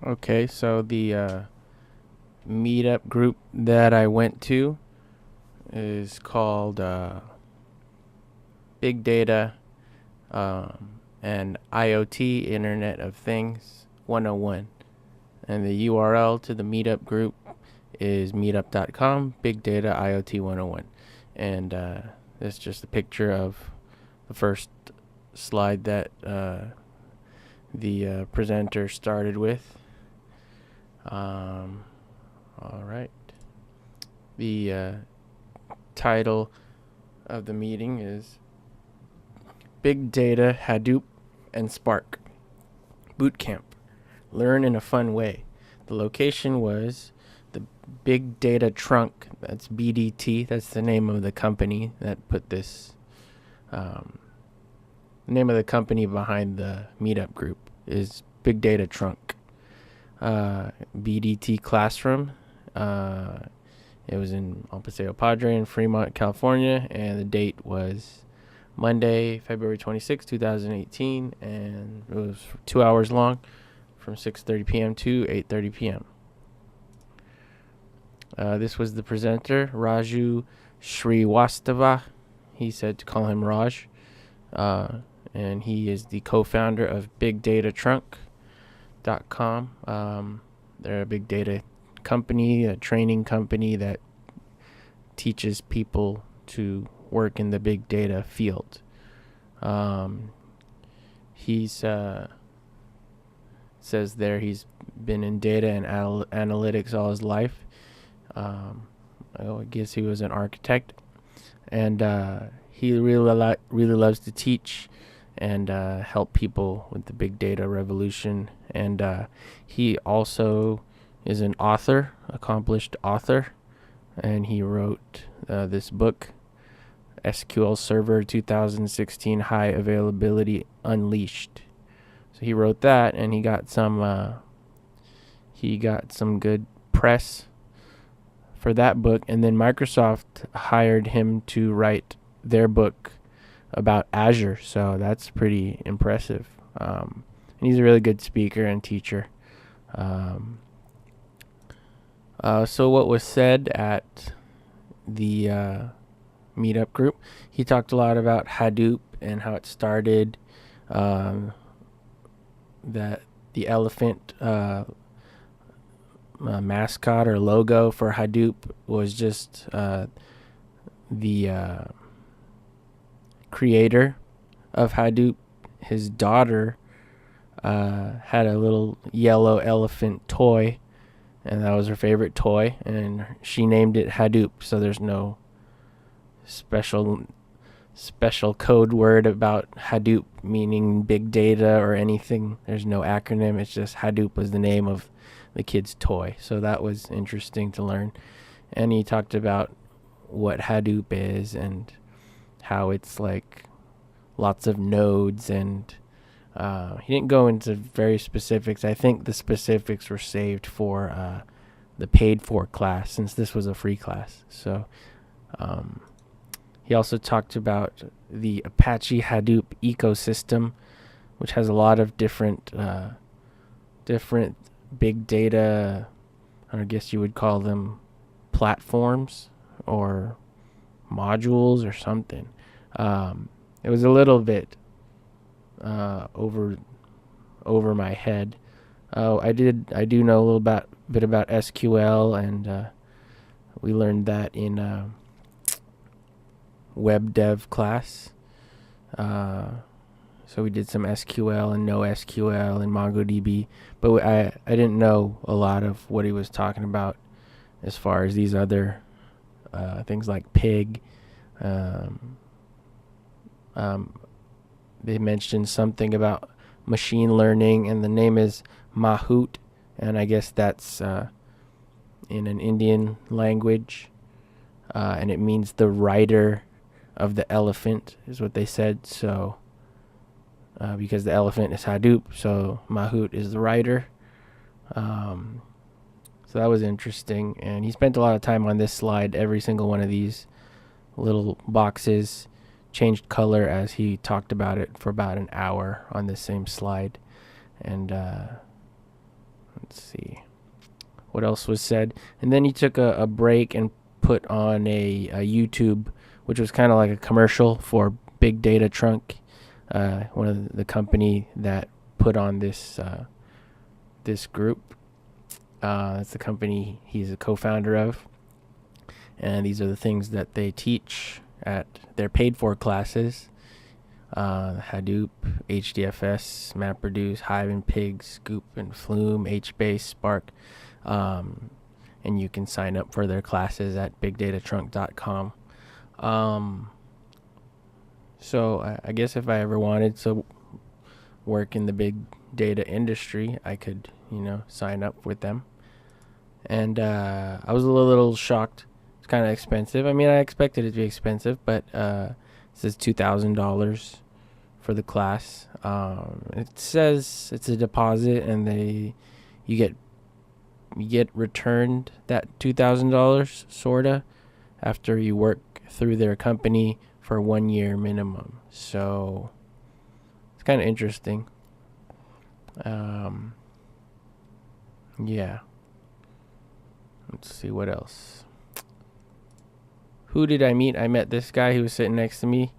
Okay, so the meetup group that I went to is called Big Data and IoT Internet of Things 101. And the URL to the meetup group is meetup.com, Big Data IoT 101. And it's just a picture of the first slide that the presenter started with. All right. The title of the meeting is Big Data, Hadoop, and Spark Boot Camp. Learn in a fun way. The location was the Big Data Trunk. That's BDT. That's the name of the company that put this. The name of the company behind the meetup group is Big Data Trunk. BDT Classroom. It was in El Paseo Padre in Fremont, California, and the date was Monday, February 26, 2018, and it was 2 hours long from 6:30 p.m. to 8:30 p.m. This was the presenter, Raju Sriwastava. He said to call him Raj, and he is the co-founder of BigDataTrunk.com. They're a big data company, a training company that teaches people to work in the big data field. He's says there he's been in data and analytics all his life. I guess he was an architect, and he really loves to teach and help people with the big data revolution. And he also is an author, accomplished author, and he wrote this book, SQL Server 2016 High Availability Unleashed. So he wrote that, and he got some good press for that book. And then Microsoft hired him to write their book about Azure. So that's pretty impressive. And he's a really good speaker and teacher. So what was said at the meetup group, he talked a lot about Hadoop and how it started, that the elephant mascot or logo for Hadoop was just the creator of Hadoop. His daughter had a little yellow elephant toy, and that was her favorite toy, and she named it Hadoop. So there's no special code word about Hadoop meaning big data or anything. There's no acronym. It's just Hadoop was the name of the kid's toy. So that was interesting to learn. And he talked about what Hadoop is and how it's like lots of nodes, and he didn't go into very specifics. I think the specifics were saved for the paid for class, since this was a free class. So he also talked about the Apache Hadoop ecosystem, which has a lot of different big data, I guess you would call them platforms or modules or something. It was a little bit over my head. I do know a little bit about SQL, and we learned that in web dev class. So we did some SQL and NoSQL and MongoDB, but I didn't know a lot of what he was talking about as far as these other things like pig. They mentioned something about machine learning, and the name is Mahout, and I guess that's in an Indian language, and it means the rider of the elephant is what they said. So because the elephant is Hadoop, so Mahout is the rider. So that was interesting, and he spent a lot of time on this slide. Every single one of these little boxes changed color as he talked about it for about an hour on this same slide. And Let's see what else was said. And then he took a break and put on a YouTube, which was kind of like a commercial for Big Data Trunk, one of the company that put on this group. That's the company he's a co-founder of, and these are the things that they teach at their paid-for classes. Hadoop, HDFS, MapReduce, Hive and Pig, Scoop and Flume, HBase, Spark. And you can sign up for their classes at bigdatatrunk.com. So I guess if I ever wanted to work in the big data industry, I could, sign up with them. And I was a little shocked. It's kind of expensive. I mean, I expected it to be expensive, but it says $2,000 for the class. It says it's a deposit, and you get returned that $2,000 sorta after you work through their company for 1 year minimum. So it's kind of interesting. Yeah. Let's see what else. Who did I meet? I met this guy who was sitting next to me,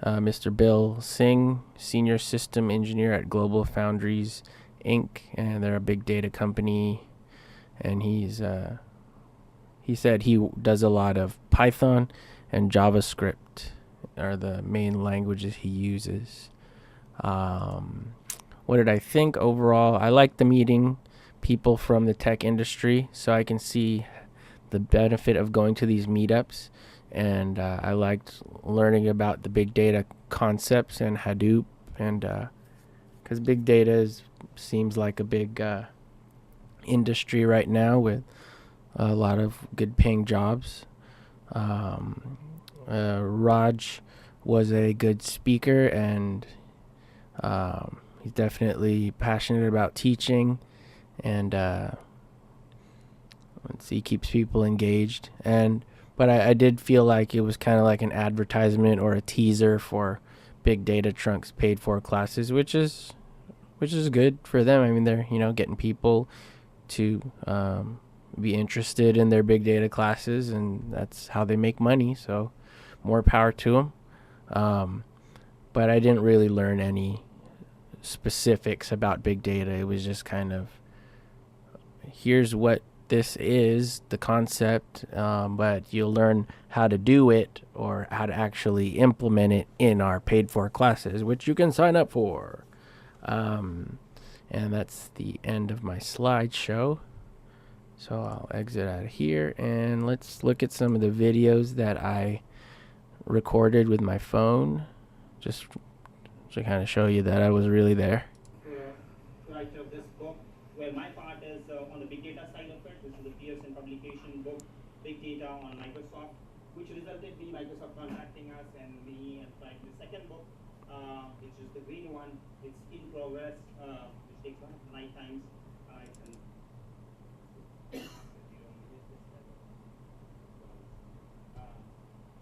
Mr. Bill Singh, Senior System Engineer at Global Foundries Inc., and they're a big data company. And he said he does a lot of Python and JavaScript are the main languages he uses. What did I think overall? I liked the meeting people from the tech industry, so I can see the benefit of going to these meetups. And I liked learning about the big data concepts and Hadoop, and because big data seems like a big industry right now with a lot of good paying jobs. Raj was a good speaker, and he's definitely passionate about teaching, and he keeps people engaged. But I did feel like it was kind of like an advertisement or a teaser for Big Data Trunk's paid for classes, which is good for them. I mean, they're getting people to be interested in their big data classes, and that's how they make money. So more power to them. But I didn't really learn any specifics about big data. It was just kind of, here's what this is, the concept, but you'll learn how to do it or how to actually implement it in our paid for classes, which you can sign up for. And that's the end of my slideshow. So I'll exit out of here, and let's look at some of the videos that I recorded with my phone, just to kind of show you that I was really there. Writer of this book, where my part is on the big data side of it, which is the Pearson publication book, Big Data on Microsoft, which resulted in Microsoft contacting us and me and writing the second book, which is the green one. It's in progress, which takes 9 times.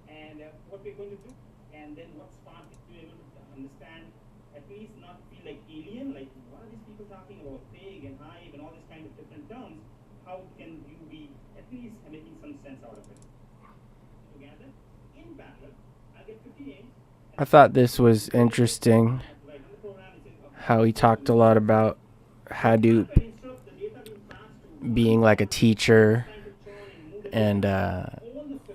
And what we're going to do, and then what Spark is to be able to understand, at least not feel like alien, like what are these people talking about, pig and hive and all these kind of different terms. How can you be at least making some sense out of it? Together, in parallel, I'll get 58. I thought this was interesting how he talked a lot about Hadoop being like a teacher, and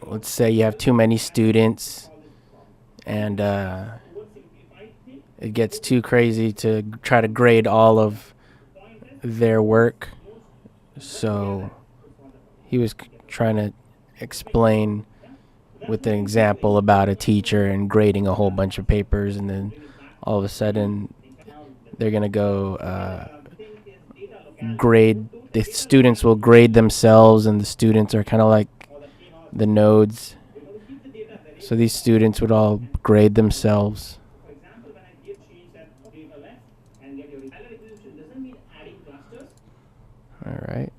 let's say you have too many students, and it gets too crazy to try to grade all of their work. So he was trying to explain with an example about a teacher and grading a whole bunch of papers, and then all of a sudden they're going to go grade, the students will grade themselves, and the students are kind of like the nodes. So these students would all grade themselves. All right.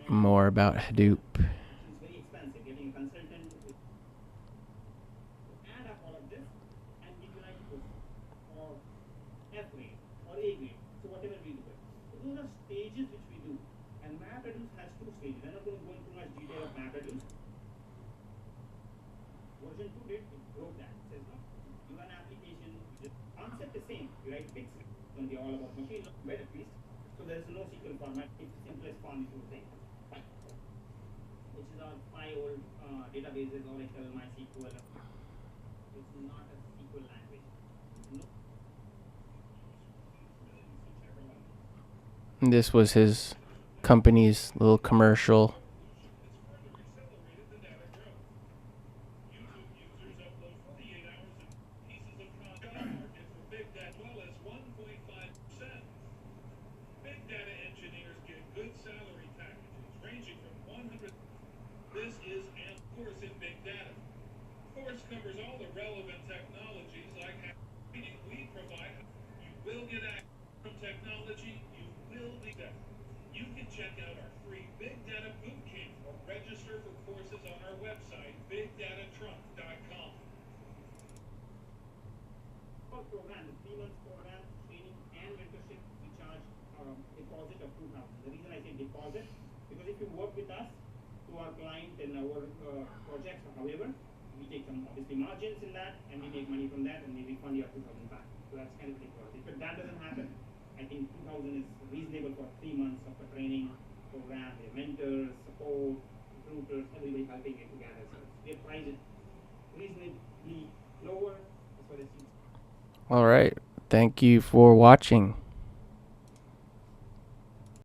More about Hadoop. right? Big script is going to be all about machine learning, right, at least. So there is no SQL format. It's the simplest form you think, which is our 5 old databases, Oracle, MySQL. It's not a SQL language. No. This was his company's little commercial. Program, the 3 months program, training and mentorship, we charge deposit of 2,000. The reason I say deposit, because if you work with us to our client and our projects or however, we take some obviously margins in that and we make money from that and we refund your 2,000 back. So that's kind of the deposit. But that doesn't happen. I think 2,000 is reasonable for 3 months of a training program. We have mentors, support, recruiters, everybody helping it together. So we price it reasonably lower as far as you. All right. Thank you for watching.